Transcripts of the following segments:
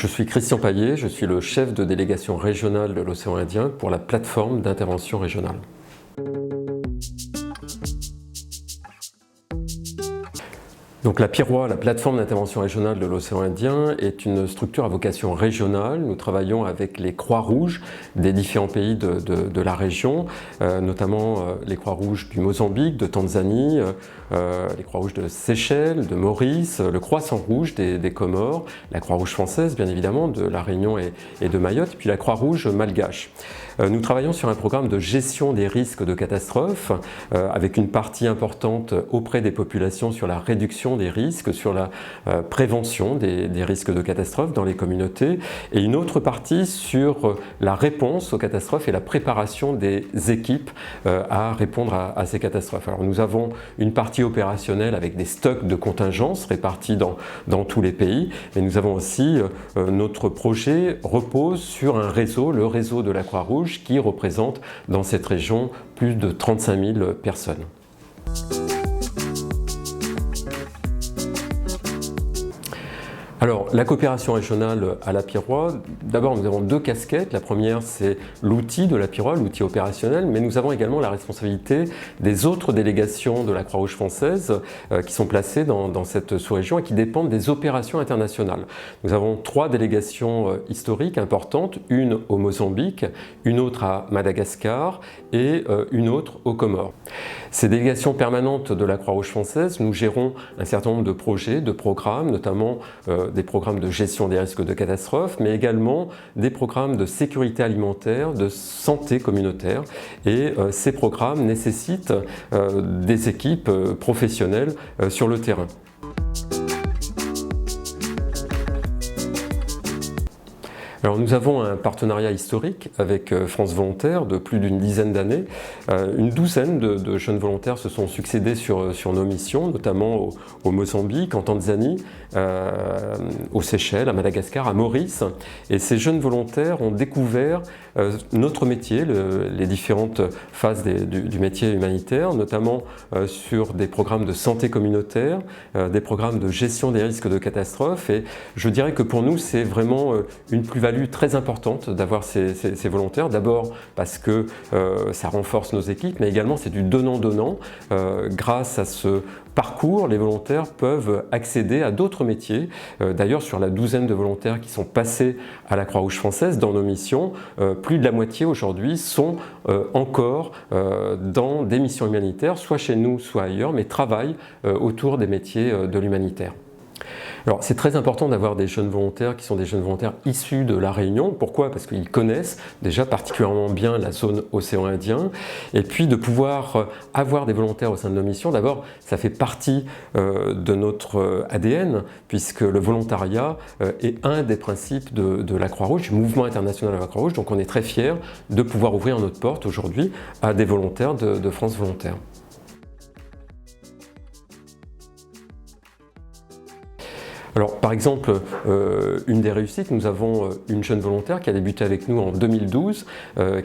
Je suis Christian Paillet, je suis le chef de délégation régionale de l'océan Indien pour la plateforme d'intervention régionale. Donc la PIROA, la plateforme d'intervention régionale de l'océan Indien, est une structure à vocation régionale. Nous travaillons avec les Croix-Rouges des différents pays de la région, notamment les Croix-Rouges du Mozambique, de Tanzanie, les Croix-Rouges de Seychelles, de Maurice, le Croissant-Rouge des Comores, la Croix-Rouge française bien évidemment, de la Réunion et de Mayotte, puis la Croix-Rouge malgache. Nous travaillons sur un programme de gestion des risques de catastrophes avec une partie importante auprès des populations sur la réduction des risques, sur la prévention des risques de catastrophes dans les communautés et une autre partie sur la réponse aux catastrophes et la préparation des équipes à répondre à ces catastrophes. Alors nous avons une partie opérationnelle avec des stocks de contingence répartis dans tous les pays, mais nous avons aussi notre projet repose sur un réseau, le réseau de la Croix-Rouge, qui représente dans cette région plus de 35 000 personnes. Alors, la coopération régionale à la PIROA, d'abord nous avons deux casquettes. La première, c'est l'outil de la PIROA, l'outil opérationnel, mais nous avons également la responsabilité des autres délégations de la Croix-Rouge française qui sont placées dans cette sous-région et qui dépendent des opérations internationales. Nous avons trois délégations historiques importantes, une au Mozambique, une autre à Madagascar et une autre aux Comores. Ces délégations permanentes de la Croix-Rouge française, nous gérons un certain nombre de projets, de programmes, notamment des programmes de gestion des risques de catastrophes, mais également des programmes de sécurité alimentaire, de santé communautaire. Et ces programmes nécessitent des équipes professionnelles sur le terrain. Alors nous avons un partenariat historique avec France Volontaires de plus d'une dizaine d'années. Une douzaine de jeunes volontaires se sont succédés sur nos missions, notamment au Mozambique, en Tanzanie, aux Seychelles, à Madagascar, à Maurice. Et ces jeunes volontaires ont découvert notre métier, les différentes phases du métier humanitaire, notamment sur des programmes de santé communautaire, des programmes de gestion des risques de catastrophes. Et je dirais que pour nous, c'est vraiment une plus-value très importante d'avoir ces volontaires. D'abord parce que ça renforce nos équipes, mais également c'est du donnant-donnant. Grâce à ce parcours, les volontaires peuvent accéder à d'autres métiers. D'ailleurs, sur la douzaine de volontaires qui sont passés à la Croix-Rouge française dans nos missions, plus de la moitié aujourd'hui sont encore dans des missions humanitaires, soit chez nous, soit ailleurs, mais travaillent autour des métiers de l'humanitaire. Alors c'est très important d'avoir des jeunes volontaires qui sont des jeunes volontaires issus de la Réunion. Pourquoi? Parce qu'ils connaissent déjà particulièrement bien la zone océan Indien. Et puis de pouvoir avoir des volontaires au sein de nos missions, d'abord ça fait partie de notre ADN, puisque le volontariat est un des principes de la Croix-Rouge, du mouvement international de la Croix-Rouge. Donc on est très fiers de pouvoir ouvrir notre porte aujourd'hui à des volontaires de France Volontaires. Alors, par exemple, une des réussites, nous avons une jeune volontaire qui a débuté avec nous en 2012,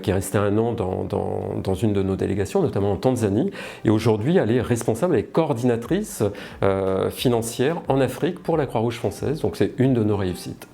qui est restée un an dans une de nos délégations, notamment en Tanzanie, et aujourd'hui elle est responsable, elle est coordinatrice financière en Afrique pour la Croix-Rouge française, donc c'est une de nos réussites.